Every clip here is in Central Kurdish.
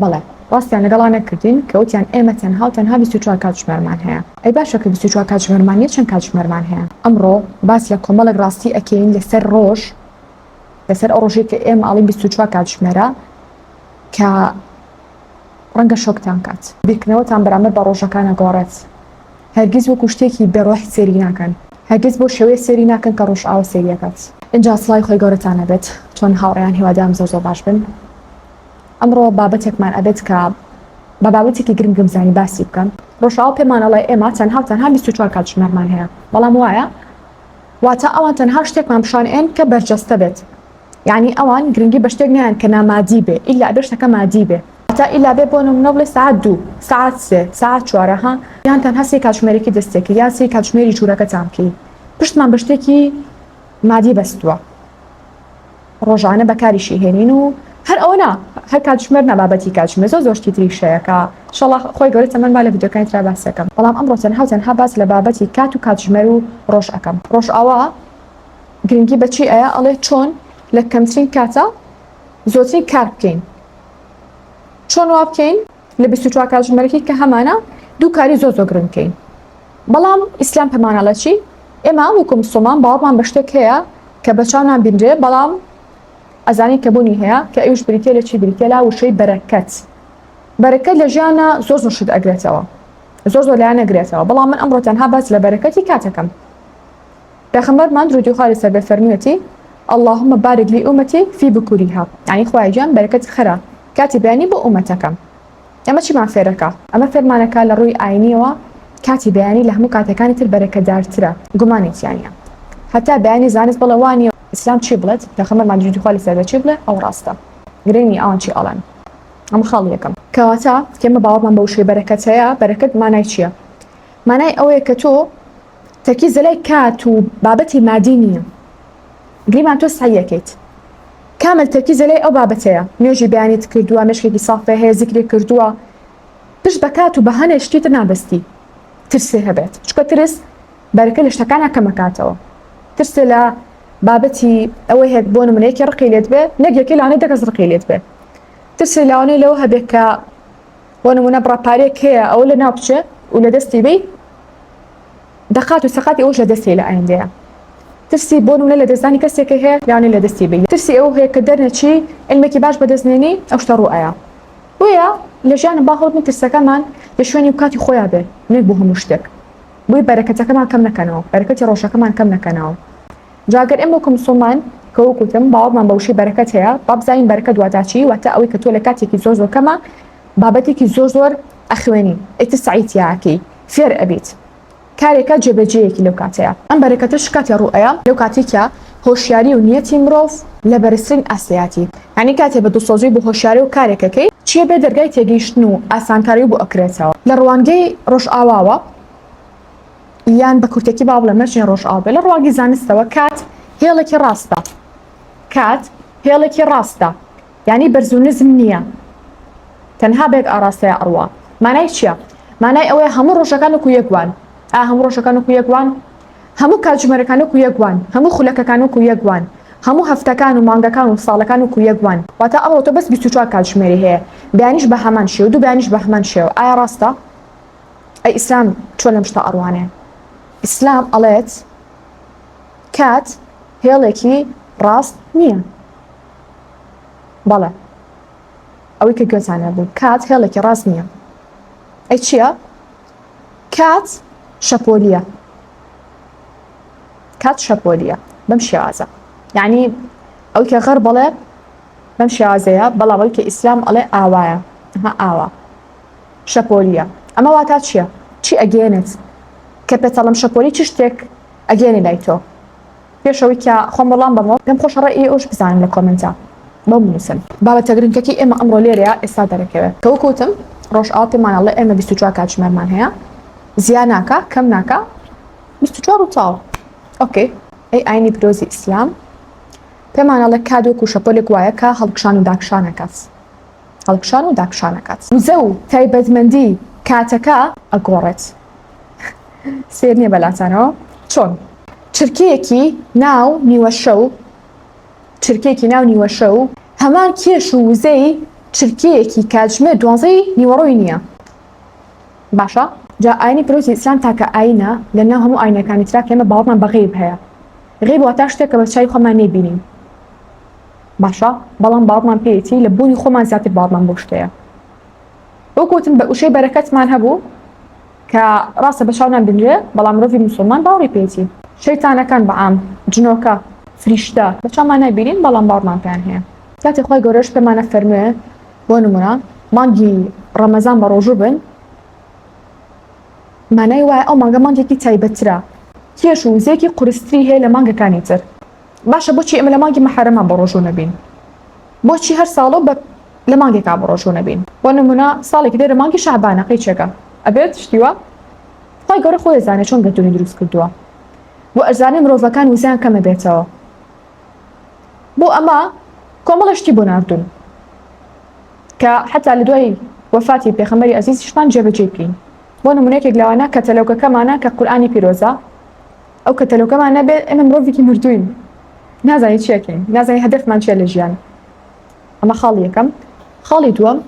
بەڵێ ڕاستیان لەگەڵا نەکردین کە وتیان ئێمە تەنها و تەنها 24 کاتژمێرمان هەیە. ئەی باشە کە 24 کاتژمێرمان چەند کاتژمێرمان هەیە؟ ئەمڕۆ باس لە کۆمەڵێک ڕاستی ئەکەین لەسەر ڕۆژ، لەسەر ئەو ڕۆژێک کە ئێمە ئەڵین 24 کاتژمێرە کە ڕەنگە شۆکتان کات، بیرکردنەوەتان بەرامبەر بە ڕۆژەکانە گۆڕێت. هەرگیز وەکو شتێکی بێڕۆح سێری ناکەن، هەرگیز بۆ شێوەیە سێری ناکەن کە ڕۆژ ئاوە سێریەکەت. اینجا سڵای خۆی گەورەتانە بێت چۆن هاوڕێیان هیوادارم زۆر باش بن. ئەمڕۆ بابەتێکمان ئەبێت کە بە بابەتێکی گرنگم زانی باسی بکەم. ڕۆژئاوا پێمانەڵێ ئێمە تەنها 24 کاتژمێرمان هەیە، بەڵام وایە واتە ئەوان تەنها شتێکمان پیشانئێن کە بەرجەستە بێت، یعنی ئەوان گرنگی بە شتێک نیان کە نامادی بێ، ئیلا ئەبێ شتەکە مادی بێ، تا ئیلا بێ بۆ نمونە بڵێ ساعت 2 ساعت 3 ساعت 4 ها، یان تەنها سێ کاتژمێرێکی دەستێکی یان سێ کاتژمێری ژوورەکەتان بکەی، پشتمان بە شتێکی مادی بەستووە، ڕۆژانە بەکاریشی هێنین و هەر ئەوە نا هەر کاتژمێر نابابەتی کاتژمێر زۆر شتی تریشەیەکە ئینشاڵڵا خۆی گەورەی تەمەن با لە ڤیدیۆکانی ترا باس دەکەم، بەڵام ئەمڕۆ تەنها باس لە بابەتی کات و کاتژمێر و ڕۆژ ئەەکەم. ڕۆژئاوا گرنگی بەچی ئەیە ئەڵێ چۆن لە کەمترین کاتە زۆرترین کار بکەین، چۆن وا بکەین لە 24 کاتژمێرێکی کە هەمانە دوو کاری زۆر گرنگ بکەین. بەڵام ئیسلام پەیمانەڵە چی؟ ئێمە وەکو موسڵمان باوەڕمان بە شتێک هەیە کە بەچاونان بینرێ، بەڵام ئەزانی کە بوونی هەیە کە ئەوش بریتێ لە چی بریتێ لا وشەی بەرەکەت. بەرەکەت لە ژیانە زۆر شت ئەگرێتەوە، زۆر لایەن ئەگرێتەوە، بەڵام من ئەمڕۆ تەنها باس لە بەرەکەتی کاتەکەم. پێغەمبەرمان درودی خوا لەسەر بێ فەرموویەتی اللهم بارك لأمتي في بكورها، يعني خوای جان بەرەکەت خەرە کاتی بەیانی بۆ ئومەتەکەم. ئەمە چیمان فێرەکە؟ ئەمە فێرمانەکە لە ڕووی ئاینیەوە کاتی بەیانی لە هەموو کاتەکانی تر بەرەکەدارترە، گومانێکیانە. هەتا بەیانی زانست بڵێ وانە ئیسلام چی بڵێت، پێغەمبەرمان درودی خوا لەسەر بێ چی بڵێ ئەو ڕاستە، گرنگی ئەوان چی ئەڵێن. ئەمە خاڵ یەکەم. کەواتە کێمە باوەڕمان بە وشەی بەرەکەت هەیە. بەرەکەت مانای چییە؟ مانای ئەوەیە کە تۆ تەرکیز لای کات و بابەتی مادی نییە، گریمان تۆ سعیەکەیت کامل تەرکیز لای ئەو بابەتەیە، نوێژی بەیانیت کردووە، مێشکێکی ساڵفێ هەیە، زیکری کردووە، پشت بە کات و بە هەنێ شتیتر نابەستی، ترسێ هەبێت، چکە ترس بەرەکە لە شتەکان کەمەکاتەوە. ترسێ لە بابەتی ئەوەی هەیە بۆ نمونەیەکی ڕقی لێت بێ، نەگێکی لەوانەیە دەکەس ڕقی لێت بێ، ترسێ لەوانەیە لەوە هەبێت کە بۆ نمونە بڕاپارێک هەیە ئەوە لە ناو بچێ و لە دەستی بی دەقات و سەقاتی ئەوش لە دەستی لە ئایندەیە. ترسی بۆ نمونە لە دەستدانی کەسێکی هەیە لەوانەیە لە دەستی بی. ترسی ئەوە هەیە کە دەرنەچی علمێکی باش بەدەستێنی ئەو شتە ڕوئەیە. بۆیە لە ژیانە با هەڵبن ترسەکەمان لە شوێنی و کاتی خۆیان بێ، نێک بۆ هەموو شتێک. بۆی بەرەکەتەکەمان کەم نەکەنەوە، بەرەکەتی ڕۆژەکەمان کەم نەکەنەوە. جاگەر ئێمە وەکو موسڵمان کە وەکوتم باوەڕمان بە وشەی بەرەکەت هەیە، با بزانین بەرەکەت واتە چی؟ واتە ئەوەی کە تۆ لە کاتێکی زۆر کەمە بابەتێکی زۆر ئەخوێنی، ئیتر سعیدیاکەی فێر ئەبیت، کارێکە جێبەجێیەکی لەو کاتەیە. ئەم بەرەکەتەش کاتی ڕوئەیە لەو کاتێکە هۆشیاری و نیەتی مرۆڤ لە بەرزترین ئاسایەتی، یعنی کاتێ بە دڵسۆزی بۆ هۆشیاری و کارێکەکەی چیە بێ دەرگای تێگەیشتن و ئاسانکاری بۆ ئەکرێتەوە. لە ڕوانگەی ڕۆژئاواوە یان بە کورتێکی با بڵێ مەرجێ ڕۆژئاوا بێ، لە ڕوانگەی زانستەوە کات هێڵێکی ڕاستە، کات هێڵێکی ڕاستە، یعنی بەرز و نزم نییە، تەنها بێک ئاراستەیە ئەڕوا. مانای چییە؟ مانای ئەوەیە هەموو ڕۆژەکان وەکو یەکوان، هەموو ڕۆژەکان وەکو یەکوان، هەموو کاتژمێرەکان وەکو یەکوان، هەموو خولەکەکان وەکو یەکوان، هەموو هەفتەکان و مانگەکان و ساڵەکان وەکو یەکوان. واتە ئەمڕۆ تۆ بەس 24 کاتژمێری هەیە، بەیانیش بە هەمان شێوە، دوو بەیانیش بە هەمان شێوە. ئایا ڕاستە؟ ئەی ئیسلام چۆن لەم شتە ئەڕوانێ؟ ئیسلام ئەڵێت کات هێڵێکی ڕاست نییە. بەڵێ ئەوەی کە گوێتانە بوو، کات هێڵێکی ڕاست نییە. ئەی چییە؟ کات شەپۆلیە، کات شەپۆلیە بەم شێوازە، یعنی ئەوەی کە غەر بڵێ بەم شێوازەیە، بەڵام ئەوەی کە ئیسلام ئەڵێ ئاوایە، ئاوا شەپۆلیە. ئەمە واتە چییە؟ چی ئەگەێنێت کە پێتەڵم شەپۆلی چ شتێک ئەگەێنێ لای تۆ؟ پێشەوەی کە خۆم بەڵام بەمەوە پێم خۆشە ڕێی ئێوەش بزانم لە کۆمنتە بەو بنووسن. بابەتە گرنگەکەی ئێمە ئەمڕۆ لێرەیە ئێستا دەرەکەوێت کە وەکوتم ڕۆژئاوا پێمانەڵێ ئێمە 24 کاتژمێرمان هەیە، زیان ناکە کەم ناکە، 24 و تاو. ئۆکێ، ئەی ئاینی پیرۆزی ئیسلام پێمانەڵێ کات وەکو شەپۆلێک وایە کە هەڵکشان و داکشانەکات، هەڵکشان و داکشانەکات، وزە و تایبەتمەندی کاتەکە ئەگۆڕێت. سێر نییە بەلاتانەوە چۆن چرکەیەکی ناو نیوە شەو، چرکەیەکی ناو نیوە شەو هەمان کێش و وزەی چرکەیەکی کاتژمێر 12 نیوەڕۆی نییە باشە جا ئاینی پیرۆزی ئیسلام تاکە ئاینە لەناو هەموو ئاینەکانی ترا کە ئێمە باوەڕمان بە غەیب هەیە غەیب واتە شتێکە بە چای خۆمان نێبینین باشە بەڵام باوەڕمان پێیەتی لە بوونی خۆمان زیاتر باوەڕمان بۆ شتەیە وەکوتم بە وشەی بەرەکەتمان هەبوو کە ڕاستە بە چاو نابینرێ بەڵام مرۆڤی موسڵمان باوەڕی پێیەتی شەیتانەکان بەعام جنۆکە فریشتە بە چاومان نابینین بەڵام باوەڕمان پێیان هەیە کاتی خۆی گەورەش پێمانە فەرموێ بۆ نمونە مانگی ڕەمەزان بە ڕۆژوو بن مانای وایە ئەو مانگە مانگێکی تایبەترە کێش و وزەیەکی قورستری هەیە لە مانگەکانی تر باشە بۆچی ئێمە لە مانگی مەحەرەمە بە ڕۆژوو نەبین بۆچی هەر ساڵۆ لە مانگێکا بە ڕۆژوو نەبین بۆ نمونە ساڵێکی دێرە مانگی شەعبانە قەی چێکە ئەبێت شتیوە خۆی گەورە خۆی زانێ چۆن گەتونی دروست کردووە بۆ ئەرزانەی مرۆڤەکان وزیان کەمە بێتەوە بۆ ئەمە کۆمەڵەشتی بۆ ناردوون کە حتا لە دوای وەفاتی پێغەمبەری عەزیزیشمان جێبەجێ بکەین بۆ نمونەیەکێک لەوانە کەتەلەوکەکەمانە کە قورئانی پیرۆزە ئەو کەتەلەوکەمان نەبێت ئێمە مرۆڤێکی مردووین نازانین چیەکەین نازانین هەدەفمان چیە لە ژیان ئەمە خاڵی یەکەم خاڵی دووەم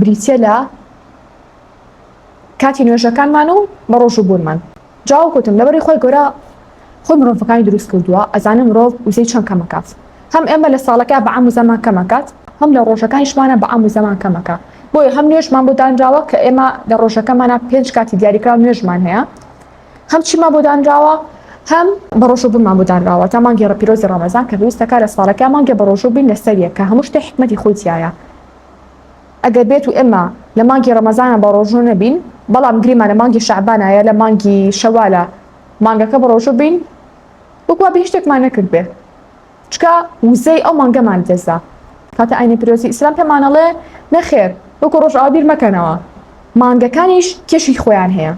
بریتیە لە کاتی نوێژەکانمان و بە ڕۆژووبوونمان جاوە کوتم لەبەری خۆی گەورە خۆی مرۆڤەکانی دروست کردووە ئەزانم مرۆڤ وزەی چەند کەمەکات هەم ئێمە لە ساڵەکە بە عام و زەمان کەمەکات هەم لە ڕۆژەکانیشمانە بە عام و زەمان کەمەکە بۆیە هەم نوێژمان بۆ دانراوە کە ئێمە لە ڕۆژەکەمانە 5 کاتی دیاریکراو نوێژمان هەیە هەم چیمان بۆ دانراوە هەم بە ڕۆژووبوونمان بۆ دانراوە تا مانگی پیرۆزی ڕەمەزان کە پێویستەکە لە ساڵەکە مانگی بە ڕۆژووبین لەسەریە کە هەموو شتێک حکمەتی خۆی تایە ئەگەر بێت و ئێمە لە مانگی ڕەمەزانە بە ڕۆژوو نەبین بەڵام گریمان لە مانگی شەعبانایە لە مانگی شەوالە مانگەکە بە ڕۆژوو بین وەکوا بە هیچ شتێکمان نەکرد بێ چکە وزەی ئەو مانگەمان دەزا کاتە ئاینی پیرۆزی ئیسلام پێمانەڵێ نەخێر وەکو ڕۆژ ئاوابیر مەکەنەوە مانگەکانیش کێشی خۆیان هەیە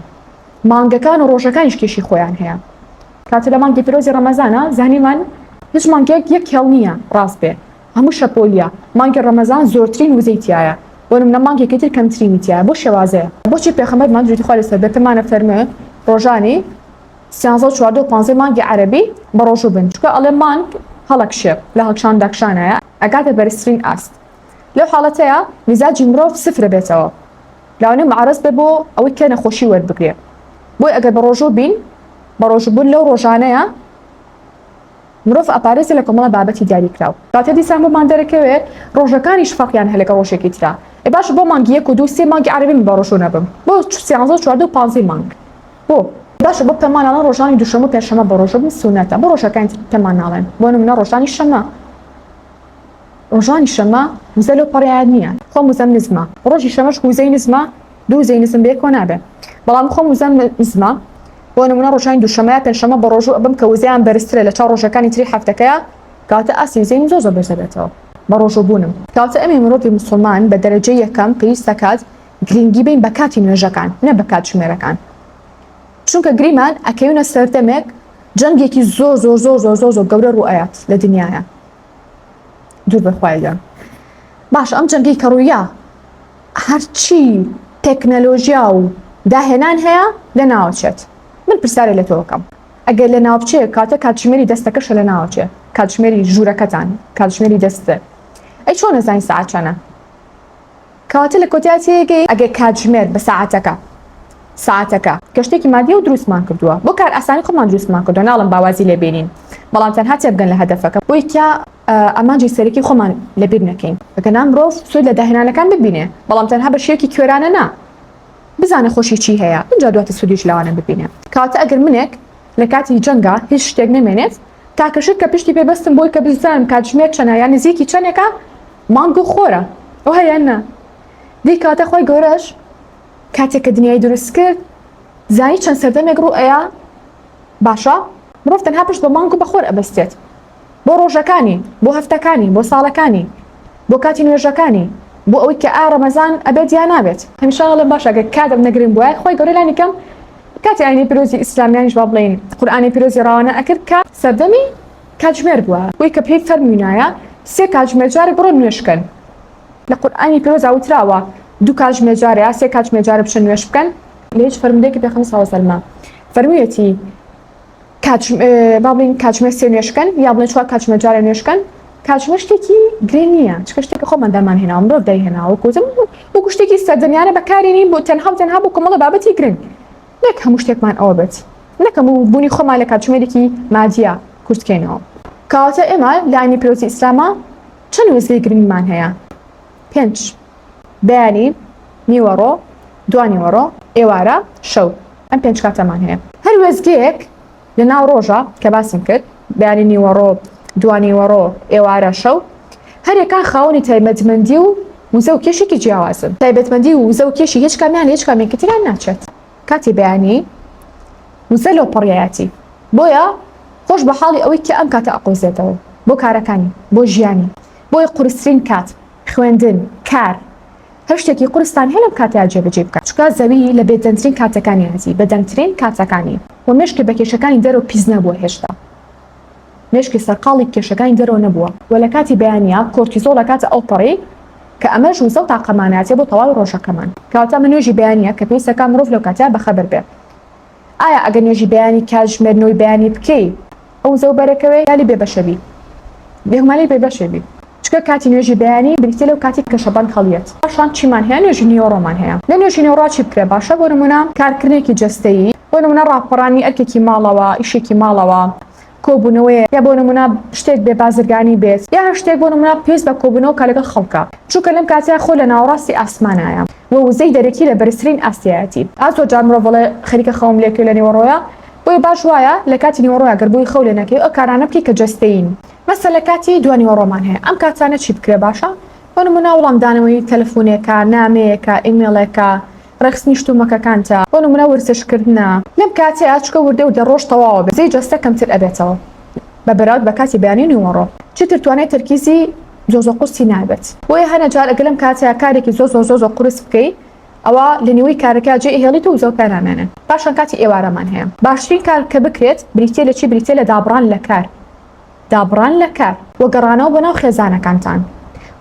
مانگەکان و ڕۆژەکانیش کێشی خۆیان هەیە کاتە لە مانگی پیرۆزی ڕەمەزانە زانیمان هیچ مانگێک یەک هێڵ نییە ڕاست بێ هەموو شەپۆلیە مانگی ڕەمەزان زۆرترین وزەی تایە بۆ نمونە مانگێکی تر کەمترینی تایە بۆ شێوازەیە بۆچی پێغەمبەرمان درودی خوا لەسەر بێ پێمانە فەرموێ ڕۆژانی 13 14 15 مانگی عەرەبی بە ڕۆژوو بن چکە ئەڵێ مانگ هەڵک شێب لە هەڵکشاندەکشانایە ئەگاتە بەرزترین ئاست لەو حاڵەتەیە میزاجی مرۆڤ سفر بێتەوە لاوانێ معرەز بێ بۆ ئەوەی کە نەخۆشی وەربگرێ بۆی ئەگەر بە ڕۆژوو بین بە ڕۆژووبوون لەو ڕۆژانەیە مرۆڤ ئەپارێزی لە کۆمەڵە بابەتی دیاریکراو کاتە دیسان بۆمان دەرەکەوێت ڕۆژەکانیش فەرقیان هەیە لەگەڵ ڕۆژێکی ترا ئێ باشە بۆ مانگی 1 و 2 3 مانگی عەرەبی بە ڕۆژوو نەبم بۆ 13 14 و 15 مانگ بۆ باشە بۆ پێمانەڵێن ڕۆژانی دووشەمە و پێنجشەمە بە ڕۆژوو بن سونەتە بۆ ڕۆژەکانی تر پێمان ناڵێن بۆ نمونە ڕۆژانی شەمە ڕۆژانی شەمە وزە لەو پەڕیایەت نییە خۆم وزەم نزمە ڕۆژی شەمەش وزەی نزمە دوو وزەی نزم بێ کۆ نابێ بەڵام خۆم وزەم نزمە بۆ نمونە ڕۆژانی دووشەمەیە پێنجشەمە بە ڕۆژوو ئەبم کە وزەیان بەرزترە لە چاو ڕۆژەکانی تری هەفتەکەیە کاتە ئاسی وزەیم زۆر زۆر بەرزە بێتەوە بە ڕۆژووبوونم کاتە ئەمێ مرۆڤی موسڵمان بە دەرەجەی یەکەم پێویستە کات گرنگی بین بە کاتی نوێژەکان نە بە کاتژمێرەکان چونکە گریمان ئەکەوێنە سەردەمێک جەنگێکی زۆر زۆر زۆر زۆر زۆر زۆر گەورە ڕوئەیات لە دنیاە دوور بەخوایە باش ئەم جەنگی کە ڕوویە هەرچی تەکنەلۆژیا و داهێنان هەیە لە ناوچێت من پرسیارێک لە تۆکەم ئەگەر لە ناوچێ کاتە کاتژمێری دەستەکەشە لە ناوچێ کاتژمێری ژوورەکەتان کاتژمێری دەستە ئەی چۆن نەزانین ساعات چەنە کاتە لە کۆتیاتێگەی ئەگەر کاتژمێر بە ساعتەکە کە شتێکی مادیە و دروستمان کردووە بۆ کار ئاسانی خۆمان دروستمان کردووە ناڵم باوازی لێبێنین بەڵام تەنها تێبگەن لە هەدەفەکە بۆی کە ئەمانجی سەرەکی خۆمان لەبیر نەکەین ئەگەر مرۆڤ سوود لە داهێنانەکان ببینێ بەڵام تەنها بە شێوەیەکی کوێرانە نا بزانە خۆشی چی هەیە اینجا دواتە سودیش لەوانە ببینێ کاتە ئەگەر منێک لە کاتی جەنگا هیچ شتێک نەمێنێت تاکەشت کە پشتی پێبەستم بۆی کە بزانم کاتژمێر چەنە یان نزیکی چەندێکە مانگ و خۆرە ئەو هەیە نا دی کاتە خۆی گەورەش کاتێک کە دنیای دروست کرد زانی چەند سەردەمێک ڕوئەیە باشە مرۆڤ تەنها پشت بە مانگ و بە خۆر ئەبەستێت بۆ ڕۆژەکانی بۆ هەفتەکانی بۆ ساڵەکانی بۆ کاتی نوێژەکانی بۆ ئەوەی کە ڕەمەزان ئەبێت یان نابێت هەمیشەڵە باشە گە کاتم نەگرین بۆە خۆی گەورە لانیکەم کاتی ئاینی پیرۆزی ئیسلامیانیش با بڵێن قورئانی پیرۆزی ڕاوانە ئەکرد کە سەردەمی کاتژمێر بووە وەی کە پێی فەرمووینایە 3 کاتژمێر جارێک بڕۆ نوێژکەن لە قورئانی پیرۆز وتراوە 2 کاتژمێر جارێ 3 کاتژمێر جارە بچن نوێژ بکەن لە هیچ فەرمودەیەکی پێغەمبەر صلی الله علیه و سلم فەرموویەتی با بڵین کاتژمێر 3 نوێژکەن یا بڵێن 4 کاتژمێر جارێ نوێژکەن کاتژمێر شتێکی گرنگ نییە چکە شتێکی خۆمان دەرمانهێنا مرۆڤ دەیهێنا وەکو شتێکی سەردەمیانە بەکارێنین بۆ تەنها بۆ کۆمەڵە بابەتی گرنگ نەک هەموو شتێکمان ئەوە بێت نەکەم و بوونی خۆمان لە کاتژمێرێکی مادیە کورتکەینەوە کەواتە ئێمە لە ئاینی پیرۆزی ئیسلامە چەند وێزگەی گرنگمان هەیە 5 بەیانی نیوەڕۆ دوانیوەڕۆ ئێوارە شەو ئەم 5 کاتەمان هەیە هەر وێزگەیەک لە ناو ڕۆژە کە باسم کرد بەیانی نیوەڕۆ دوانیوەڕۆ ئێوارە شەو هەرێکان خاوەنی تایبەتمەندی و وزە و کێشێکی جیاوازن تایبەتمەندی و وزە و کێشی هیچ کامیان هیچ کامێکتران ناچێت کاتی بەیانی وزە لەو پڕیایەتی بۆیە خۆش بە حاڵی ئەوەی کە ئەم کاتە ئەقۆزێتەوە بۆ کارەکانی بۆ ژیانی بۆی قورسترین کات خوێندن کار هەر شتێکی قورستان هەیە لەم کاتەیە جێبەجێ بکات چکە زەوی لە بێدەنگترین کاتەکانی هەزی بەدەنگترین کاتەکانی و مێشکی بە کێشەکانی دەرەوە پیس نەبووە هێشتا مێشکی سەرقاڵی کێشەکانی دەرەوە نەبووە و لە کاتی بەیانیە کۆرتیزۆڵ لە کاتە ئەو پەڕی کە ئەمەش وزە و تاقەماناتێ بۆ تەواوی ڕۆژەکەمان کەواتە من نوێژی بەیانیە کە پێویستەکە مرۆڤ لەو کاتەیە بەخەبەر بێت ئایا ئەگەر نوێژی بەیانی کاتژمێرنەوەی بەیانی بکەی ئەو وزە و بەرەکەوێ یالی بێبەشەبی بێهمانی بێبەشەبی چکە کاتی نوێژی بەیانی بریتە لەو کاتی کە شەبان خەڵیەت پاشان چیمان هەیە نوێژی نیوەڕۆمان هەیە لە نوێژی نیوەڕۆ چی بکرێ باشە بۆ نمونە کارکردنێکی جەستەیی بۆ نمونە ڕاپەڕانی ئەرکێکی ماڵەوە ئیشێکی ماڵەوە کۆبوونەوەی یا بۆ نمونە شتێک بێ بازرگانی بێت یا هەر شتێک بۆ نمونە پێویست بە کۆبوونەوە کە لەگەڵ خەڵکە چونکە لەم کاتەیە خۆ لە ناوەڕاستی ئاسمانایە و وزەی دەرەکی لە بەرزترین ئاسیایەتی ئازۆ جار مرۆڤ بڵێ خەریکە خەوم لێکێ لە نیوەڕۆیە بۆی باش وایە لە کاتی نیوەڕۆیە گەر بۆی خەو لێ نەکەی ئەو کارانە بکەی کە جەستەین مەسەلەن لە کاتی دوانیوەڕۆمان هەیە ئەم کاتانە چی بکرێ باشە بۆ نمونە وەڵامدانەوەی تەلەفۆنێکە نامەیەکە ئیمێڵێکە ڕخسنی شتومەکەکانتە بۆ نمونە ورزشکردنە لەم کاتەیە چکە وردە و دەڕۆژ تەواوە بێ زەی جەستە کەمتر ئەبێتەوە بە بەراورد بە کاتی بەیانی نیوەڕۆ چتر توانێت تەرکیزی زۆزۆ قورسی نابێت بۆیە هەنە جار ئەگەلم کاتەیە کارێکی زۆ قورس بکەی ئەوە لە نێوەی کارەکە جێ هێڵیت و زۆر پێنامێنن پاشان کاتی ئێوارەمان هەیە باشترین کار کە بکرێت بریتێ لە چی بریتێ لە دابڕان لە کار دابڕان لە کار وەگەڕانەوە بە ناو خێزانەکانتان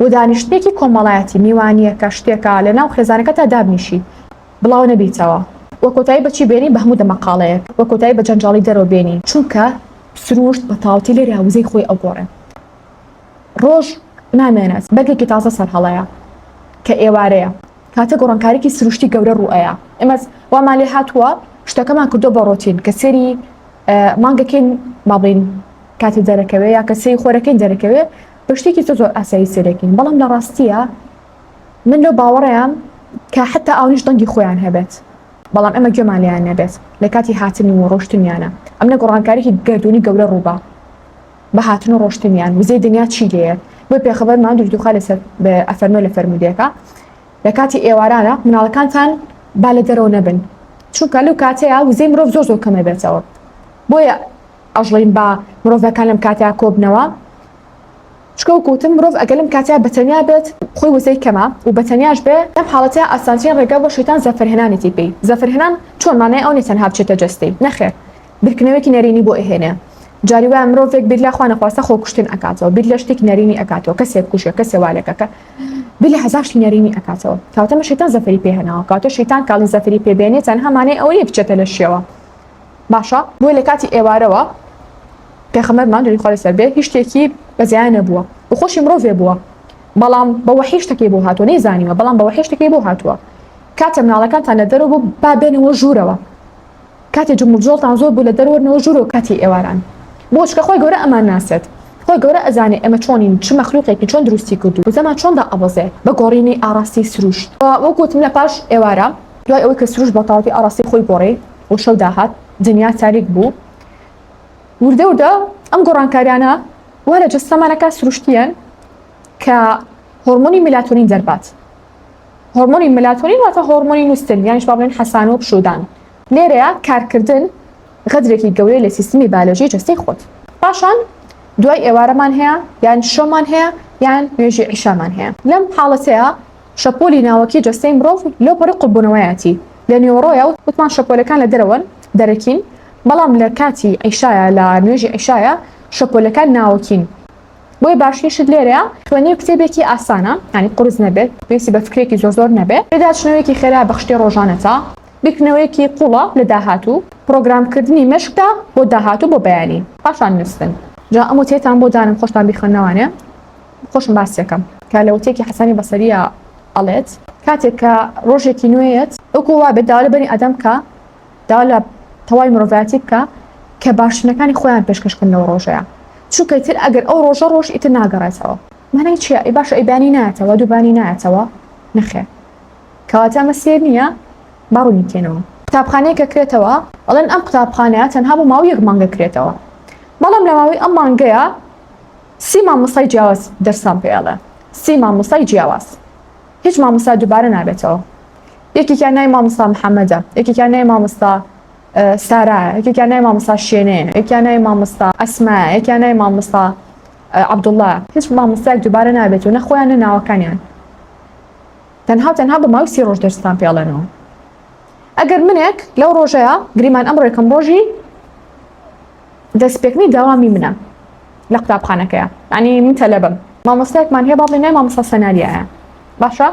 و دانیشتێکی کۆمەڵایەتی میوانیەکە شتێکە لە ناو خێزانەکەتا دابنیشی بڵاو نەبیتەوە وە کۆتایی بەچی بێنی بە هەموو دەمەقاڵەیەک وە کۆتایی بە جەنجاڵی دەرەوە بێنی چونکە سروشت بە تاوتی لێرە وزەی خۆی ئەوگۆڕێ ڕۆژ نامێنێت بەرگێکی تازە سەر هەڵەیە کە ئێوارەیە کاتە گۆڕانکاریکی سروشتی گەورە ڕوئەیە ئێمە وامان لێ هاتووە شتەکەمان کردو بە ڕۆتین کە سێری مانگەکەین مابڵین کاتی دەرەکەوێ یا کە سێری خۆرەکەین دەرەکەوێ بە شتێکی زۆر ئاسایی سێرەکەین بەڵام لە ڕاستیە من لەو باوەڕەیەم کە حتا ئاونیش دەنگی خۆیان هەبێت بەڵام ئەمە گوێمان لێیان نەبێت لە کاتی هاتنی و ڕۆشتنیانە ئەم لە گۆڕانکارێکی گەردوونی گەورە ڕووبە بە هاتن و ڕۆشتنیان وزەی دنیا چی لێیە بۆ پێخەبەرمان دوخوا لەسەر بە ئەفەرمە لە فەرمودێکە لە کاتی ئێوارانە مناڵەکانتان با لە دەرەوە نەبن چونکە لەو کاتەیە وزەی مرۆڤ زۆر کەمە بێتەوە بۆیە ئەژڵین بە مرۆڤەکان لەم کاتەیە کۆبنەوە چکە وکوتم مرۆڤ ئەگەر لەم کاتەیە بەتەنیا بێت خۆی وزەی کەمە و بەتەنیاش بێ ئەم حاڵەتەیە ئاسانترین ڕێگا بۆ شەیتان زەفەرهێنانێتی پێی زەفەرهێنان چۆن مانای ئەو نێت تەنها بچێتە جەستەی نەخێر بیرکردنەوەیەکی نەرینی بۆ ئەهێنێ جاری وایە مرۆڤێک بیر لە خوا نەخواستە خۆکوشتن ئەکاتەوە بیر لە شتێکی نەرینی ئەکاتەوە کەسێک کوشێ کەسێ والێکەکە بیر لە هەزار شتی نەرینی ئەکاتەوە کاتەمە شەیتان زەفەری پێهێناوە کاتە شەیتان کاڵی زەفەری پێبێنێت تەنها مانای ئەوەیە بچێتە لە شێوە باشە بۆی لە کاتی ئێوارەوە پێخەمەرمان دووری خۆی سەر بێ هیچ شتێکی بەزیان نەبووە و خۆشی مرۆڤێ بووە بەڵام بە وەحی شتێکی بۆ هاتووە نەیزانیوە بەڵام بە وەحی شتێکی بۆ هاتووە کاتە مناڵەکانتان لە دەرەوە بوو با بێنەوە ژوورەوە کاتێ جموجۆڵتان زۆر بوو لە دەرەوەرنەوە ژوورەوە کاتی ئێواران بۆ چکە خۆی گەورە ئەمان ناسێت خۆی گەورە ئەزانێ ئەمە چۆنین چ مەخلوقێکی چۆن دروستی کردو و زەمان چۆندا ئەبەزێ بە گۆڕینی ئاراستی سروشت وەکوتم لە پاش ئێوارە دوای ئەوەی کە سروشت بە تەواوەتی ئاراستی خۆی گۆڕی و شەو داهات دنیا تاریک بوو وردە ئەم گۆڕانکاریانە وا لە جەستەمانەکە سروشتیان کە هۆرمۆنی میلاتۆنین دەربات هۆرمۆنی میلاتۆنین واتە هۆرمۆنی نووسن یانیش با بڵێن حەسان و پشودان لێرەیە کارکردن غەدرێکی گەورەی لە سیستمی بیۆلۆژی جەستەی خۆت پاشان دوای ئێوارەمان هەیە یان شەومان هەیە یان نوێژی عیشامان هەیە لەم حاڵەتەیە شەپۆلی ناوەکی جەستەی مرۆڤ لەوپەڕی قوربوونەوەیەتی لە نیوەڕۆیە وتمان شەپۆلەکان لە دەرەوەن دەرەکین بەڵام لە کاتی عیشایە لە نوێژی عیشایە شەپۆلەکان ناوەکین بۆی باشیشت لێرەیە توانێ کتێبێکی ئاسانە ینی قورس نەبێت پێویستی بە فکرێکی زۆر نەبێت پێداچنەوەیەکی خێرا بەخشتی ڕۆژانەتە بیرکردنەوەیەکی قوڵە لە داهاتوو پرۆگرامکردنی مشکە بۆ داهاتوو بۆ بەیانی پاشان نووسن جا ئەمە تێتان بۆ دانم خۆشتان بیخەنەوانێ خۆشم باسیەکەم کە لە وتێکی حەسانی بەسەریە ئەڵێت کاتێک کە ڕۆژێکی نوێیت ئەوکو وا بێت داوا لە بەنی ئەدەم کە داوا لە تەواوی مرۆڤایەتی بکە کە باشترینەکانی خۆیان پێشکەشکردن لەو ڕۆژەیە چونکە ئیتر ئەگەر ئەو ڕۆژە ڕۆژ ئیتر ناگەڕێتەوە مانای چییە؟ ئەی باشە ئەیبانی نایەتەوە دووبانی نایەتەوە نەخێر کەواتە ئەمە سێر نییە باڕوونی کێنەوە قوتابخانەیە کە کرێتەوە ئەڵێن ئەم قوتابخانەیە تەنها بۆ ماوەی یەک مانگە کرێتەوە بەڵام لە ماوەی ئەم مانگەیە 30 مامۆستای جیاواز دەرسان پێڵێ 30 مامۆستای جیاواز هیچ مامۆستا دووبارە نابێتەوە یەکێکیان ناوی مامۆستا محەممەدە یەکێکیان ناوی مامۆستا سارایە یەکێکیان ناوی مامۆستا شوێنێ یەکیان ناوی مامۆستا ئەسمایە یەکیان ناوی مامۆستا عەبدوڵڵایە هیچ مامۆستایەک دووبارە نابێتەوە نە خۆیان نە ناوەکانیان تەنها بە ماوەی 30 ڕۆژ دەرسان پێڵێنەوە ئەگەر منێک لەو ڕۆژەیە گریمان ئەمڕۆ یەکەم ڕۆژی دەستپێکردنی داوامی منە لە قوتابخانەکەیە یعنی من تەلەبەم مامۆستایەکمان هەیە باڵێ نای مامۆستا سەناریایە باشە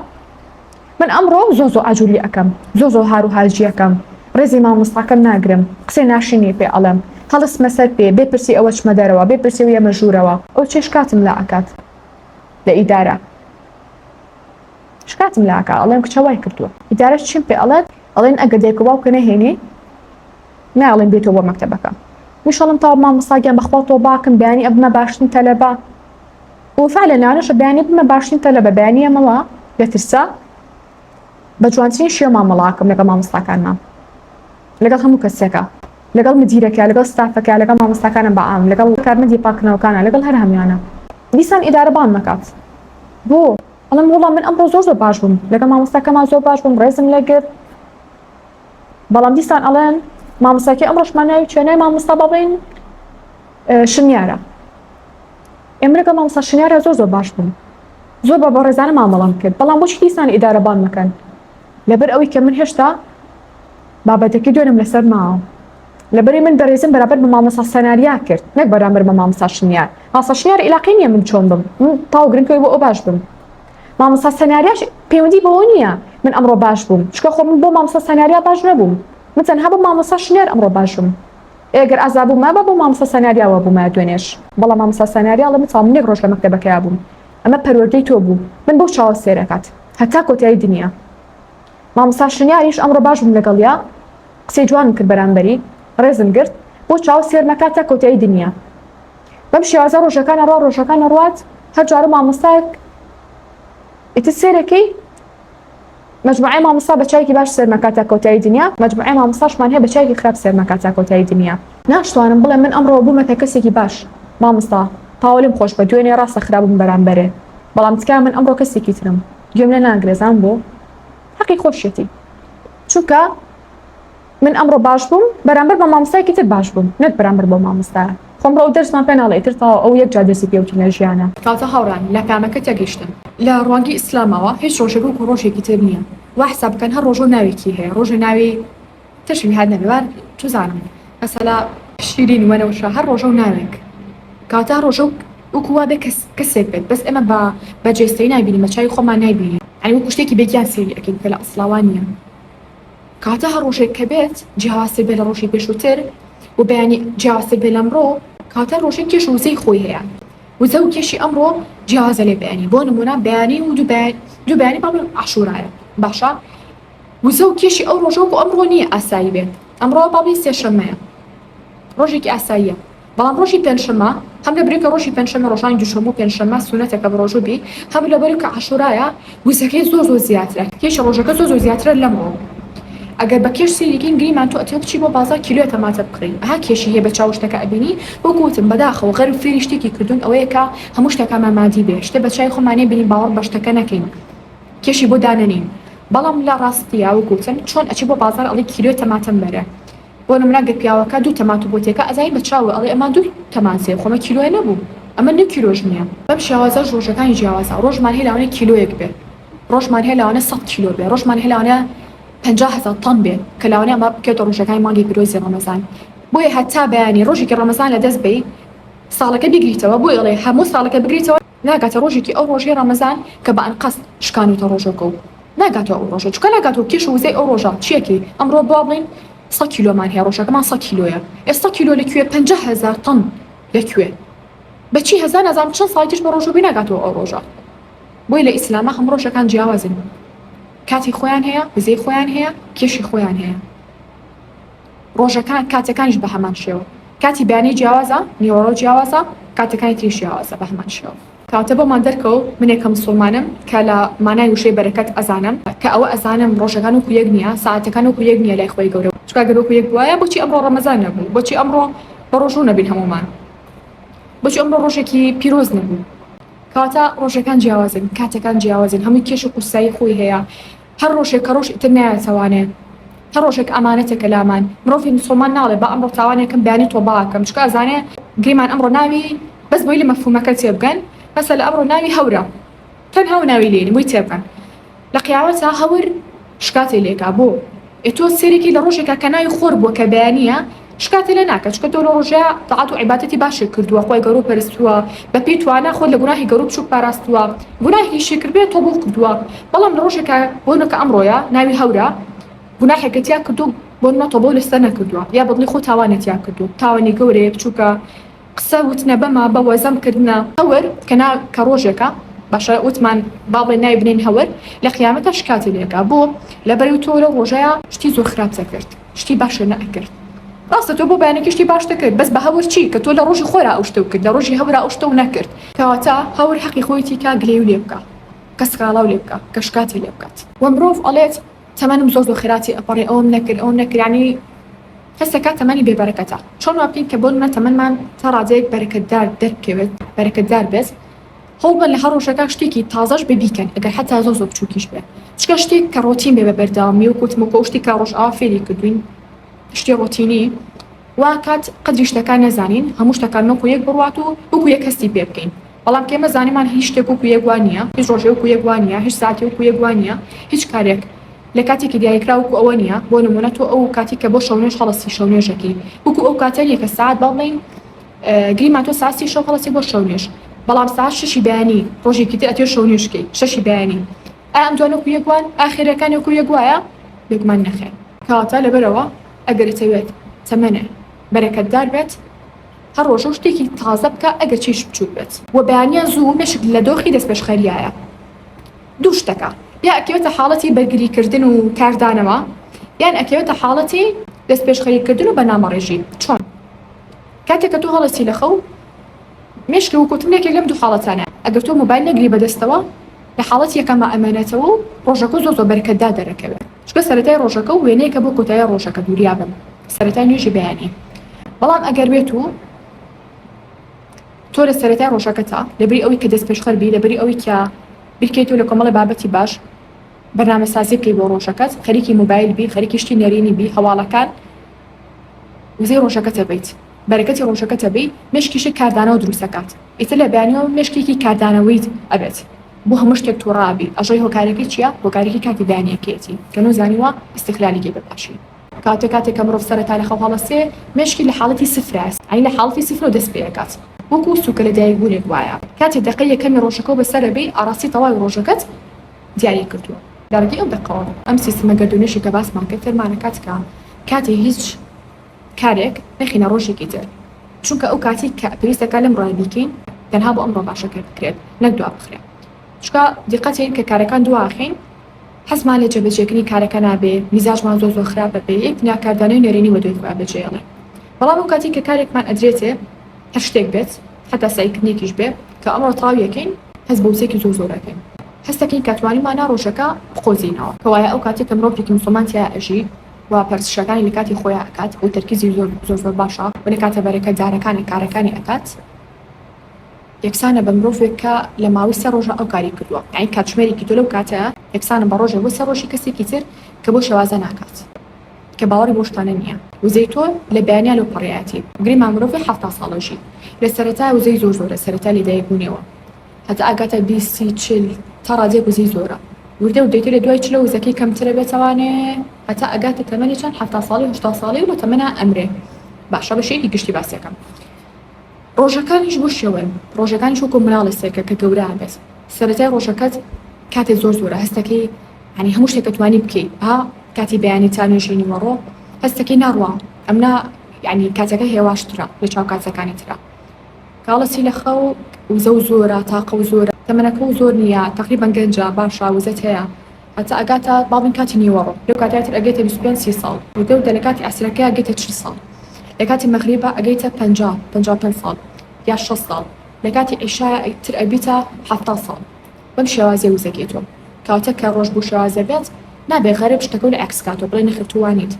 من ئەمڕۆ زۆ ئاجووری ئەەکەم زۆ هار و هاجی ئەەکەم ڕێزی مامۆستاکەم ناگرم قسەی ناشینی پێ ئەڵێم هەڵستمە سەر پێ بێپرسی ئەوە چمە دەرەوە بێپرسی و ئێمە ژوورەوە ئەو چێ شکاتم لە ئەکات لە ئیدارە شکاتم لە ئەکا ئەڵێم کچە وای کردووە ئیدارەش چیم پێ ئەڵێت ئەڵێن ئەگەر دایک و باوکە نەهێنی ناڵێن بێتەوە بۆ مەکتەبەکە میشەڵم تاوە مامۆستاگیان بەخوا تۆ باکم بەیانی ئەبمە باشترین تەلەبە وفا لە نانەشە بەیانی بمە باشترین تەلەبە بەیانی ئەمەوە دەترسە بە جوانترین شێوە مامەڵاکەم لەگەڵ مامۆستاکانمان لەگەڵ هەموو کەسێکە لەگەڵ مدیرەکە لەگەڵ ستافەکە لەگەڵ مامۆستاکانم بەعام لەگەڵ کارمەندی پاکردنەوەکانە لەگەڵ هەر هەمویانە دیسان ئیدارە بان مەکات بۆ ئەڵێم وەڵام من ئەمڕۆ زۆر باش بووم لەگەڵ مامۆستاکەمان زۆر باش بووم ڕێزم لەگرت بەڵام دیسان ئەڵێن مامۆستاکی ئەمڕۆشمان ناوی چێنەی مامۆستا بەڵێن شنیارە ئێمە لەگەڵ مامۆستا شنیارە زۆر باش بووم زۆر بە ڕێزانە مامەڵام کرد بەڵام بۆچی دیسان ئیدارە بان مەکەن لەبەر ئەوەی کە من هێشتا بابەتێکی دوێنم لەسەر ماوە لەبەری من بەڕێزم بەرامبەر بە مامۆستا سەناریا کرد نەک بەرامبەر بە مامۆستا شنیار مامۆستا شنیار عیلاقی نییە من چۆن بم من تاو گرنگەوەی بۆ ئەو باش بم مامۆستا سەناریاش پەیوەندی بەوە نییە من ئەمڕۆ باش بووم چکە خۆ من بۆ مامۆستا سەناریا باش نەبووم من تەنها بۆ مامۆستا شنیار ئەمڕۆ باشم ئەگەر ئازابوومە بە بۆ مامۆستا سەناریاوە بوومە دوێنێش بەڵام مامۆستا سەناریا ئەڵێ من تاوام یەک ڕۆژ لە مەکتەبەکەیا بووم ئەمە پەروەردەی تۆ بوو من بۆ چاوە سێرەکات هەتا کۆتایی دنیا مامۆستا شنیاریش ئەمڕۆ باش بووم لەگەڵیا قسەی جوانم کرد بەرامبەری ڕێزم گرت بۆ چاو سێرمەکات تا کۆتایی دنیا بەم شێوازە ڕۆژەکانە ڕوات هەر جارە مامۆستایەک ئیتر سێرەکەی مجموعەی مامۆستا بە چایەکی باش سێرمەکات تا کۆتایی دنیا مجموعەی مامۆستاشمان هەیە بە چایەکی خراپ سێرمەکات تا کۆتایی دنیا ناشتوانم بڵێم من ئەمڕۆ بوومەتە کەسێکی باش مامۆستا تاوەلم خۆش بە دوێنێ ڕاستە خراپم بەرامبەرێ بەڵام تکا من ئەمڕۆ کەسێکی ترم گوێم لێ ناگرێزان بۆ حەقی خۆشیەتی چونکە من ئەمڕۆ باش بووم بەرامبەر بە مامۆستایەکی تر باش بووم نەک بەرامبەر بۆ مامۆستایە خۆم ڕەو دەرسمان پێ ناڵێ تر تاوە ئەو یەک جا دەرسی پێوتی لە ژیانە کاتە هاوڕان لە پامەکە تێگەیشتن لە ڕوانگی ئیسلامەوە هیچ ڕۆژێک و ڕۆژێکی تر نییە وا حساب بکەن هەر ڕۆژۆ ناوێکی هەیە ڕۆژە ناوی تشوی هات نەبێوار توزانم مەسەلا شیرین وەنەوشە هەر ڕۆژە و ناوێک کاتە ڕۆژە وەکووا بێ کەسێک بێت بەس ئێمە بە جێستەی نایبینی مەچای خۆمان نایبینی ئەنی وەکو شتێکی بێگیان سێری ئەکەین کە لە ئەسڵاوان نییە کاتە هەر ڕۆژێک کە بێت جیاوازتر بێ لە ڕۆژی پێشووتر و بەیانی جیاوازتر بێ لەمڕۆ کاتە ڕۆژێک کێش وزەی خۆی هەیە وزە و کێشی ئەمڕۆ جیاوازە لێ بەیانی بۆ نمونە بەیانی و دوو بەیانی باڵێن عاشورایە باشە وزە و کێشی ئەو ڕۆژۆک و ئەمڕۆ نییە ئاسایی بێت ئەمڕۆ باڵی سێشەمەیە ڕۆژێکی ئاساییە بەڵام ڕۆژی پێنجشەمە هەم لەبەرێکە ڕۆژی پێنجشەمە ڕۆژانی دووشەمە و پێنجشەمە سونەتێکە بە ڕۆژوو بی هەم لەبەرێکە عاشورایە وزەکەی زۆر زیاترە کێشە ڕۆژەکە زۆر زیاترە لەمڕۆ ئەگەر بە کێش سیریگین گریمان تۆ ئەتێ بچی بۆ بازار کیلۆ تەماتە بکڕین ها کێشی هەیە بە چاو شتەکە ئەبینی وەکوتم بەداخەوە غەر فێری شتێکی کردوون ئەوەیە کە هەموو شتەکەمان مادی بێ شتێ بە چای خۆمانێ بینی باوەڕ بە شتەکە نەکەین کێشی بۆ دانەنین بەڵام لە ڕاستیە وەکوتن چۆن ئەچی بۆ بازار ئەڵێ کیلۆ تەماتەم بەرە بۆ نمونە گە پیاوەکە دوو تەمات و بۆتێکە ئەزای بە چاوە ئەڵێ ئەمان دوو تەماتێ خۆمە کیلۆیە نەبوو ئەمە نە کیلۆژ نییە بەم شێوازە ڕۆژەکانی جیاوازە ڕۆژمان هەیە لەوانەیە کیلۆیەک بێ ڕۆژمان هەیە لەوانە 100 کیلۆ بێ ڕۆژمان هەیە لەوانە 50,000 تن بێ کە لەوانەیە ئەمە بکێتە ڕۆژەکانی مانگی پیرۆزی ڕەمەزان بۆیە هەتا بەیانی ڕۆژێکی ڕەمەزان لە دەست بێ ساڵەکە بگریتەوە بۆ ئەڵێ هەموو ساڵەکە بگریتەوە ناگاتە ڕۆژێکی ئەو ڕۆژی ڕەمەزان کە بە ئەنقەست شکانوتە ڕۆژەکە و ناگاتەوە ئەو ڕۆژە چکە ناگاتەوە کێش وزەی ئەو ڕۆژە چیەکی ئەمڕۆ بۆ بڵین 100 کیلۆمان هەیە ڕۆژەکەمان 100 کیلۆیە ئێستا کیلۆ لەکوێ 50,000 تن لەکوێ بەچی هەزار نەزانم چەند ساڵی تر بە ڕۆژوبی ناگاتەوە ئەو ڕۆژە. بۆی لە ئیسلامە هەموو ڕۆژەکان جیاوازن، کاتی خۆیان هەیە، وزەی خۆیان هەیە، کێشی خۆیان هەیە. ڕۆژەکان کاتەکانیش بە هەمان شێوە، کاتی بەیانی جیاوازە، نیوەڕۆ جیاوازە، کاتەکانی تریش جیاوازە بە هەمان شێوە. کاتە بۆمان دەرکەوت منێکە مسڵمانم کە لە مانای وشەی بەرەکەت ئەزانم کە ئەوە ئەزانم ڕۆژەکان وەکو یەک نییە، ساعاتەکان وەکو یەک نییە لای خۆی گەورە. چکا گەر وەکو یەک بووایە بۆچی ئەمڕۆ ڕەمەزان نەبوو؟ بۆچی ئەمڕۆ بە ڕۆژوو نەبین هەمومان؟ بۆچی ئەمڕۆ ڕۆژێکی پیرۆز نەبوو؟ کاتە ڕۆژەکان جیاوازن، کاتەکان جیاوازن، هەمووی کێش و قوسایی خۆی هەیە. هەر ڕۆژێک کە ڕۆژ ئیتر نایەتەوانێ، هەر ڕۆژێک ئەمانەتێکە لامان. مرۆڤی مسڵمان ناڵێ با ئەمڕۆ تاوانێکم بەیانی تۆ باکەم، چکە ئەزانێ گریمان ئەمڕۆ ناوی بەس بۆی لە مەفهومەکە تێبگەن، مەسەلە ئەمڕۆ ناوی هەورە، تەنها و ناوی لێنی بۆی تێبگەن. لە قیامەتە هەور شکاتی لێکا بۆ تۆ سێرێکی لە ڕۆژێکە کە ناوی خۆر بووە کە بەیانیە شکاتی لێ ناکە، چکە تۆ لە ڕۆژەیە تەعات و عیبادەتی باشی کردووە، خۆی گەورە پەرستووە، بە پێی توانە خۆت لە گوناهی گەورە بچووک پاراستووە، گوناهێکی کرد بێت تۆ بۆ کردووە. بەڵام لە ڕۆژێکە بۆنەکە ئەمڕۆیە ناوی هەورە گوناهێکەتیا کردو بۆ نەتۆ بۆ لەستە نەکردووە، یا بەدڵی خۆ تاوانێتیا کردو، تاوانی گەورەیە بچووکە قسە وتنە بەمە بە وەزەمکردنە. هەور کە ڕۆژێکە باشە وتمان باڵێ نای بنین هەور لە قیامەتە شکاتی لێکا بۆ لەبەری تۆ لە ڕۆژەیە شتی زۆر خراپە کرد، شتی باشە نەئەکرد. ڕاستە تۆ بۆ بەیانێکی شتی باش دەکرد، بەس بە هەور چی کە تۆ لە ڕۆژی خۆرا ئەو شتە کرد، لە ڕۆژی هەورا ئەو شتە نەکرد. کەواتە هەور حەقی خۆیەتی کا گلێ و لێ بکە، کە سکاڵاو لێ بکە، کە شکاتی لێ بکات. و مرۆڤ ئەڵێت تەمەنم زۆر خێراتی ئەپەڕێ، ئەوم نەکرد، ئەوم نەکرد، یعنی هەستەکە تەمەنی بێبەرەکەتە. چۆن وا بکەین کە بۆ منە تەمەنمان تا ڕادەیەک بەرەکەتدار دەرکەوێت، بەرەکەتدار بێت. هەوڵبن لە هەر ڕۆژەکە شتێکی تازەش ببیکەن، ئەگەر حتا زۆر بچووکیش بێ. چکە شتێک کە ڕۆتین بێ بە بەردەوامی و کوتمەکە شتی کە ڕۆژ ئاوا فێری کردوین، شتی ڕۆتینی وا کات قەدری شتەکان نەزانین، هەموو شتەکان وەکو یەک بڕوات و وەکو یەک هەستی پێ بکەین. بەڵام کێمە زانیمان هیچ شتێک وەکو یەک وان نییە، هیچ ڕۆژێ وەکو یەک وان نییە، هیچ ساعتی وەکو یەک وان نییە، هیچ کارێک لە کاتێکی دیاریکرا وەکو ئەوە نییە. بۆ نمونە تۆ ئەو کاتی کە بۆ شەونێژ هەڵەستی شەونێژەکەی وەکو ئەو کاتێنیە کە ساعت بەڵێن گریمان تۆ ساعتی شەو هەڵەسی بۆ شەونێژ، بەڵام ساعت شەشی بەیانی ڕۆژێکی تر ئەتێ شەونێژکەی شەشی بەیانی. ئەم دوانە وەکو یەک وان ئاخرەکان وەکو یەک وایە بێگومان نەخێن. کەواتە لەبەرەوە ئەگەر دەتەوێت تەمەنە بەرەکەتدار بێت، هەر ڕۆژە شتێکی تازە بکە ئەگەر چیش بچوک بێت. و بەیانیان زوو مێشک لە دۆخی دەستپێشخەریایە. دوو شتەکە، یا ئەکەوێتە حاڵەتی بەرگریکردن و کاردانەوە، یان ئەکەوێتە حاڵەتی دەستپێشخەریکردن و بەنامەڕێژی. چۆن؟ کاتێک کە تۆ هەڵەسی لە خەو مێشکە و کوتمێکێک لەم دوو حاڵەتانە، ئەگەر تۆ مۆبایل نەگری بەدەستەوە لە حاڵەتی یەکەمە ئەمانەتەوە و ڕۆژەکە زۆر بەرەکەتدار دەرەکەوێت. چکە سەرەتای ڕۆژەکە و وێنەیەکە بۆ کۆتایی ڕۆژەکە دووریا بن، سەرەتای نوێژی بەیانی. بەڵام ئەگەر بێت و تۆ لە سەرەتای ڕۆژەکەتە لەبەری ئەوەی کە دەستپێشخەر بی، لەبەری ئەوەی کە بیرکەیتەوە لە کۆمەڵی بابەتی باش بەرنامەسازی بکەی بۆ ڕۆژەکەت، خەریکی مۆبایل بی، خەریکی شتی نەرینی بی، هەواڵەکان وزەی ڕۆژەکەتە بیت، بەرەکەتی ڕۆژەکەتە بی، مێشکیشی کاردانەوە دروستەکات. ئیتر لە بەیانیەوە مێشکێکی کاردانەوەیت ئەبێت بۆ هەموو شتێک تۆڕابی. ئەژەی هۆکارەکەی چییە؟ هۆکارێکی کاتی بەیانیەکەیەتی کە نۆزانیوە ئیستیقلالیگەی بەباشی. کاتێک کە مرۆڤ سەرەتا لە خەو هەڵەسێ مێشکی لە حاڵەتی سفر است، ئەی لە حاڵەتی سفر دەست پێ دەکات، وەکو سووکە لە دایکبوونێک وایە. کاتێک دەقەی یەکەمی ڕۆژەکە بەسەرە بێ ئاڕاستی تەواوی ڕۆژەکەت دیاری کردووە. دارگی ئەو دەقەوە ئەم سیستەمە گەردوونێشی کە باسمان کرد فەرمانەکات کە کاتێ هیچ کارێک نەخینە ڕۆژێکی تر، چونکە ئەو کاتی کە پێویستەکە لەم ڕای بیکەین تەنها بۆ ئەمڕۆ باشەکە بکرێت، نەک دوا بخرێت. چونکە دیقەتین کە کارەکان دواخین حەزمان لە جێبەجێکردنی کارەکە نابێ، میزاجمان زۆر خراپە بێ، یەک ناکاردانەی نەرێنی وە دوای خۆیان بەجێڵێ. بەڵام ئەو کاتی کە کارێکمان ئەدرێتێ هەر شتێک بێت، حتا سایکردنێکیش بێ کە ئەمڕۆ تەواویەکەین، هەست بە وسێکی زۆرەکەین، هەستەکەین کە توانیمانە ڕۆژەکە بخۆزینەوە. کەوایە ئەو کاتێک کە مرۆڤێکی مسڵمان تیا ئەژی و پەرسشەکانی لە کاتی خۆیان ئەکات و تەرکیزی زۆر باشە و لە کاتە بەرەکەتدارەکانی کارەکانی ئەکات، یەکسانە بە مرۆڤێک کە لە ماوەی سێ ڕۆژە ئەو کاری کردووە. یعنی کاتژمێرێکی تۆ لەو کاتەیە یەکسانە بە ڕۆژێ بۆ سێ ڕۆژی کەسێکی تر کە بۆ شێوازە ناکات، کە باوەڕی بۆ شتانە نییە. وزەی تۆ لە بەیانیان لەو پەڕیاتی گریمان مرۆڤی 70 ساڵەژی لە سەرەتای وزەی زۆرە، سەرەتا لێدایکبوونەوە هەتا ئاگاتە 20-40 تا ڕادێک وزەی زۆرە. وردە و دەیتر لە دوای چلە وزەکەی کەمترە بێتەوانێ هەتا ئەگاتە تەمەنی چەند 70 ساڵی 80 ساڵی و لە تەمەنا ئەمرێ. باشە بەشێکی گشتی باسیەکەم. ڕۆژەکانیش بۆ شێوەن، ڕۆژەکانیش وەکو مناڵی سێکە کە گەورە بێت. سەرەتای ڕۆژەکەت کاتێک زۆرە هەستەکەی، ینی هەموو شتێک توانی بکەیت. کاتی بەیانی تا نوێژینی وەڕۆ هەستەکەی ناڕوا، ئەمنا ینی کاتەکە هێواشترە لە چاو کاتەکانی ترە. قال سيلة خو وزو زورة طاقة وزورة تمنكو زورنيا تقريبا جنجا باشا وزتها حتى أجاتا بعض كاتي نيورو لو كاتات أجيتا بسبين 6 صال ودودة لكاتي أسركها أجيتا 6 صال لكاتي مغربة أجيتا بنجاب 5 صال يا 6 صال لكاتي عشاء تر أبيتا 7 صال بمشي وازي وزكيتو كاتك روج بو شوازي بيت نابي غريب اشتكوا عكس كاتو بلين خرتوانيد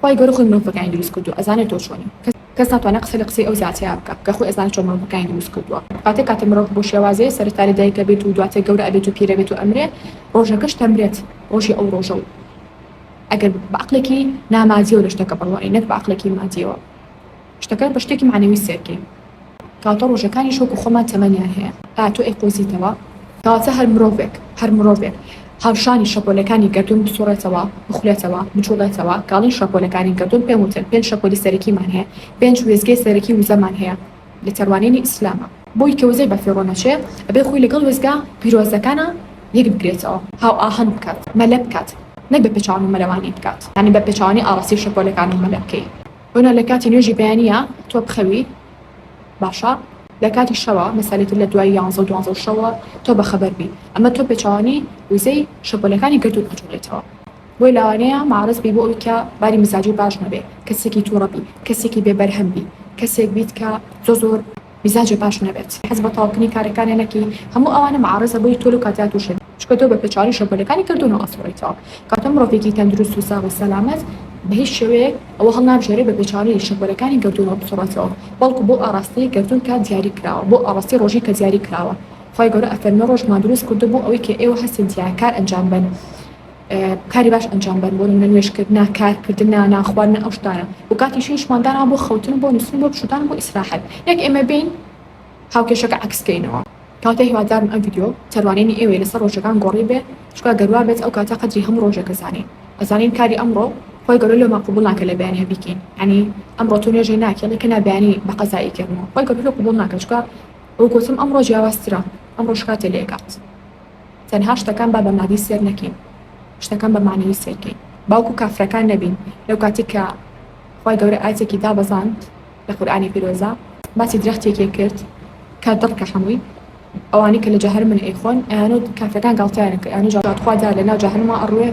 واي قالوا خذ منفق عندي بسكوتو أزاني توشوني كسات وانا قصي لقصي أو زعتي أبكا كأخوي أزاني شو منفق عندي بسكوتو كاتك كاتي مروج بو شوازي سرتالي دايك بيتو دواتي قورة أبيتو بيري بيتو أمري روجا كش تمريت روجي أو روجو أقل بعقلكي نامازيو لاشتكى برواني نك بعقلكي مازيو اشتكى بشتكي معنوي سيركي كاتو روجا كان يشوكو خما 8 هي تو إيقوزي توا كاتا هرمروفيك هاوشانی شەپۆلەکانی گەردوون بسوڕێتەوە بخولێتەوە بچوڵێتەوە کاڵین شەپۆلەکانی گەردوون پێم وتن 5 شەپۆلی سەرەکیمان هەیە 5 وێزگەی سەرەکی وزەمان هەیە لە تەروانینی ئیسلامە بۆی کە وزەی بە فێڕۆ نەچێ ئەبێ خۆی لەگەڵ وێزگا پیرۆزەکانە یەک بگرێتەوە هاو ئاهەن بکات مەلە بکات نەک بە پێچاوان و مەلەوانی بکات یعنی بە پێچاوانی ئاڕاستی شەپۆلەکان و مەلە بکەی هۆنا لە کاتی نوێژی بەیانیە تۆ بخەوی باشە لە کاتی شەوە مەسالیت لە دوای 11 و 12 شەوە تۆ بەخەبەر بی ئەمە تۆ پێچاوانی وزەی شەپۆلەکانی گەردوون بچوڵێتەوە بۆی لەوانەیە معرض بی بۆ ئەوی کە باری مزاجی باش نەبێ کەسێکی تووڕە بی کەسێکی بێبەرهەم بی کەسێک بیت کە زۆر مزاجی باش نەبێت حەز بە تاوکردنی کارەکانی نەکی هەموو ئەوانە معرضە بۆی تۆ و کاتیا تووشێت چکە تۆ بە پێچاوانی شەپۆلەکانی گەردوون ئەسوڕێتەوە کاتۆ مرۆڤێکی تەندروست و ساغ و سەلامەت بە هیچ شێوەیەک ئەوە هەڵنابژێرێ بە پێچاوانی شەپۆلەکانی گەردوونەوە بسوڕێتەوە بەڵکو بۆ ئاڕاستی گەردوون کە دیاری کراوە بۆ ئاڕاستی ڕۆژی کە دیاری کراوە خی گەورە ئەفەرمێ ڕۆژمان دروست کردو بۆ ئەوەی کە ئێوە هەستن کار ئەنجام بن کاری باش ئەنجام بن بۆ نوێشکردنا کارکردنا ناخواردن ئەو شتانە و کاتی شیشماندانەوە بۆ خەوتن بۆ نووسین بۆ پشتان بۆ ئیسراحەت یەک ئێمە بین هاوکێشەکە عکسکەینەوە کاتە هیوادارم ئەم ڤیدیۆ تەروانینی ئێوەی لەسەر ڕۆژەکان گۆڕی بێ چکە گەروا بێت ئەو کاتە قەدری هەموو ڕۆژێکە زانین ئەزانین کاری ئەمڕۆ خۆی گەورە لێمان قبول ناکە لە بەیانی بیکەین ینی ئەمڕۆ تۆ نوێژەی ناکێڵی کە نابیانی بە قەزایی کردنەوە خۆی گەورە قبول ناکە چکە ئەو گوتم ئەمڕۆ جیاوازترە ئەمڕۆ شکاتێ لێکات تەنها شتەکان با بە مادی سێر نەکەین شتەکان بە معنەوی سێرکەین باوکو کافرەکان نەبین لەو کاتی کە خۆی گەورە ئاەتێکی دابەزاند لە قورئانی پیرۆزە باسی درەختێکی کرد کە دڵکە هەمووی ئەوانی کە لە جەهەنەم ئەیخۆن ئەیانۆ کافرەکان گاڵتەیان کرد ئەیانۆ جاتخوادا لەناو جەهەنەما ئەڕوێ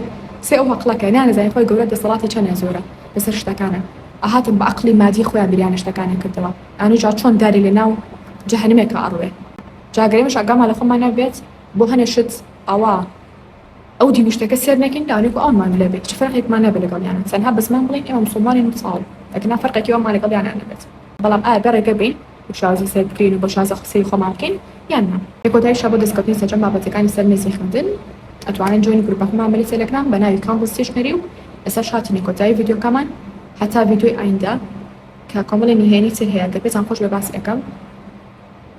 سێ ئەو هەقڵەکە نانەزانین خۆی گەورە دەسەڵاتی چەندە زۆرە لەسەر شتەکانە ئاهاتن بە عەقڵی مادی خۆیان بریانە شتەکانی کردەوە ئەیانۆ جا چۆن داری لەناو جەهەنەمێکە ئەڕوێ جاگەرێمەش ئاگامان لە خۆمان نەبێت بۆ هەنێ شت ئەوە ئەو دیوی شتەکە سێر نەکەین داوانێک و ئەومان لێ بێت چ فەرقێکمان نەبێت لەگەڵیانە تەنها بەسمان بڵین ئێمە موسڵمانین و ساڵ لەکن فەرقێکی ئەومان لەگەڵیانە نەبێت بەڵام ئایا بەڕێگە بین بە شازی سەر بکەین و بە شازە قسەی خۆمان بکەین یان نا یەکۆتای شەبە دەستکەوتنی سەرجەم بابەتەکانی سەر مێزی خوێندن ئەتوانن جوین گروپەکەمان بە تێلەگرام بە ناوی کامبڵ ستێشنەری و لەسەر شاتنی کۆتایی ڤیدیۆکەمان هەتا ڤیدیۆی ئایندا کە کۆمەڵی نهێنی چر هەیە دەبێتان خۆش بە باسی ئەەکەم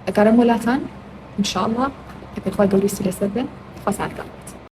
ئەگەرم وڵاتان ئینشاءڵڵا کە پێتخوای گەوریستی لەسەر بێن خۆسان کەڵێت